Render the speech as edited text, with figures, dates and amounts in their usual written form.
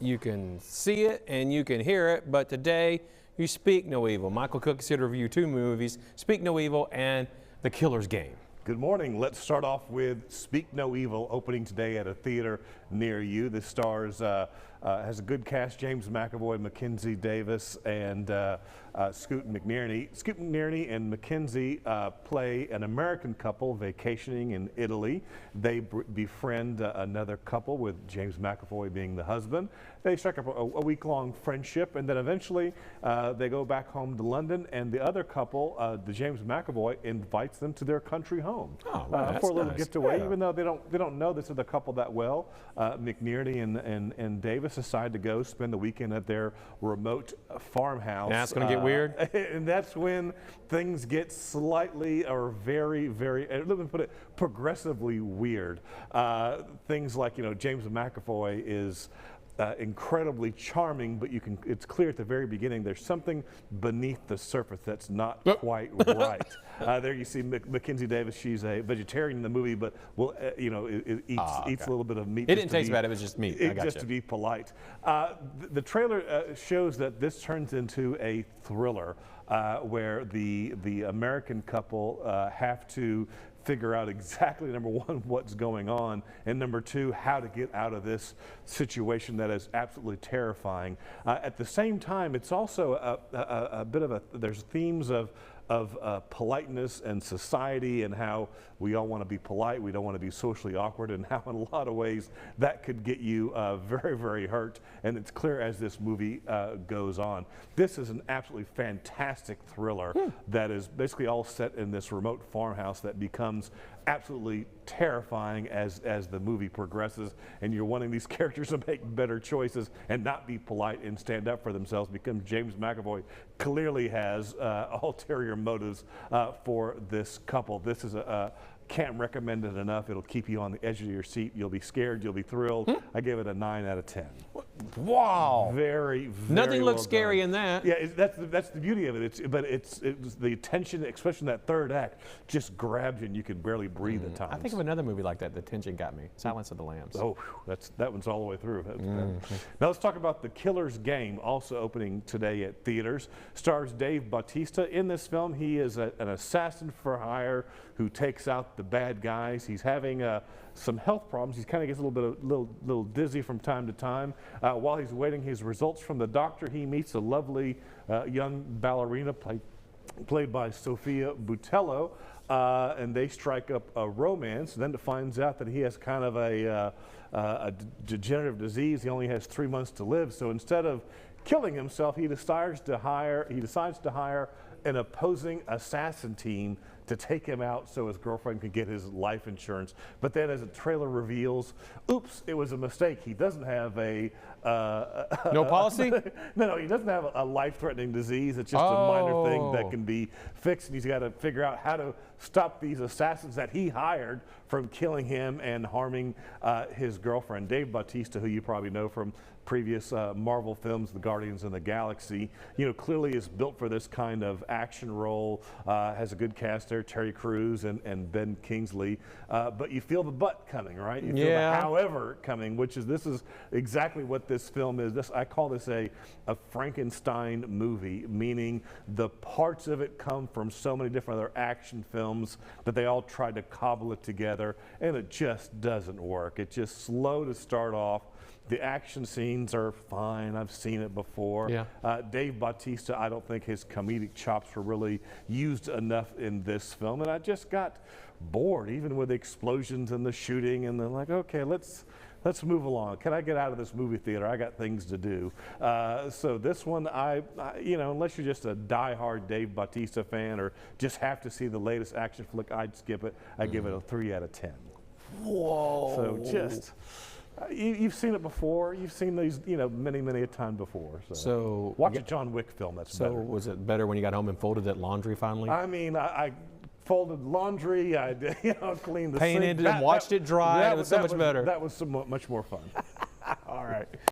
you can see it, and you can hear it, but today you speak no evil. Michael Cook is here to review two movies, Speak No Evil and The Killer's Game. Good morning. Let's start off with Speak No Evil, opening today at a theater near you. This stars, has a good cast: James McAvoy, Mackenzie Davis, and Scoot McNerney. Scoot McNerney and Mackenzie play an American couple vacationing in Italy. They befriend another couple, with James McAvoy being the husband. They strike up a week-long friendship, and then eventually they go back home to London, and the other couple, the James McAvoy, invites them to their country home for a little getaway. Even though they don't know this other couple that well, McNerney and Davis decide to go spend the weekend at their remote farmhouse. Now it's going to get weird. And that's when things get slightly, or very, let me put it, progressively weird. Things like, James McAvoy is incredibly charming, but it's clear at the very beginning there's something beneath the surface that's not quite right. There you see Mackenzie Davis. She's a vegetarian in the movie, but eats a little bit of meat. It didn't taste bad. It was just meat. Just to be polite. The trailer shows that this turns into a thriller where the American couple have to figure out exactly, number one, what's going on, and number two, how to get out of this situation that is absolutely terrifying. At the same time, it's also a bit of there's themes of politeness and society, and how we all want to be polite, we don't want to be socially awkward, and how in a lot of ways that could get you very, very hurt. And it's clear as this movie goes on. This is an absolutely fantastic thriller that is basically all set in this remote farmhouse that becomes absolutely terrifying as the movie progresses, and you're wanting these characters to make better choices and not be polite and stand up for themselves, because James McAvoy clearly has ulterior motives for this couple. This is can't recommend it enough. It'll keep you on the edge of your seat. You'll be scared. You'll be thrilled. I gave it a 9 out of 10. Wow. Very, very Nothing looks well scary done. in that. Yeah, that's the beauty of it. It's the tension, especially in that third act, just grabs you and you can barely breathe at times. I think of another movie like that. The tension got me. Silence of the Lambs. Oh, that one's all the way through. Now let's talk about The Killer's Game, also opening today at theaters. Stars Dave Bautista. In this film, he is an assassin for hire who takes out the bad guys. He's having some health problems. He kind of gets a little dizzy from time to time. While he's waiting his results from the doctor, he meets a lovely young ballerina played by Sophia Butello, and they strike up a romance. Then it finds out that he has kind of a degenerative disease. He only has 3 months to live. So instead of killing himself, he decides to hire an opposing assassin team to take him out so his girlfriend can get his life insurance. But then, as the trailer reveals, oops, it was a mistake. He doesn't have no policy? No, he doesn't have a life-threatening disease. It's just a minor thing that can be fixed, and he's got to figure out how to stop these assassins that he hired from killing him and harming his girlfriend. Dave Bautista, who you probably know from previous Marvel films, The Guardians of the Galaxy, clearly is built for this kind of action role. Has a good cast there, Terry Crews and Ben Kingsley. But you feel the but coming, right? You feel the however coming, this is exactly what this film is. I call this a Frankenstein movie, meaning the parts of it come from so many different other action films that they all tried to cobble it together, and it just doesn't work. It's just slow to start off. The action scenes are fine. I've seen it before. Dave Bautista, I don't think his comedic chops were really used enough in this film, and I just got bored, even with the explosions and the shooting, and then like, okay, let's move along. Can I get out of this movie theater? I got things to do. So this one, unless you're just a die-hard Dave Bautista fan or just have to see the latest action flick, I'd skip it. I give it a 3 out of 10. Whoa. So just... You've seen it before. You've seen these, many, many a time before. So watch a John Wick film. That's better. So was it better when you got home and folded that laundry finally? I mean, I folded laundry. I cleaned the painted sink. and watched it dry. It was so much better. That was much more fun. All right.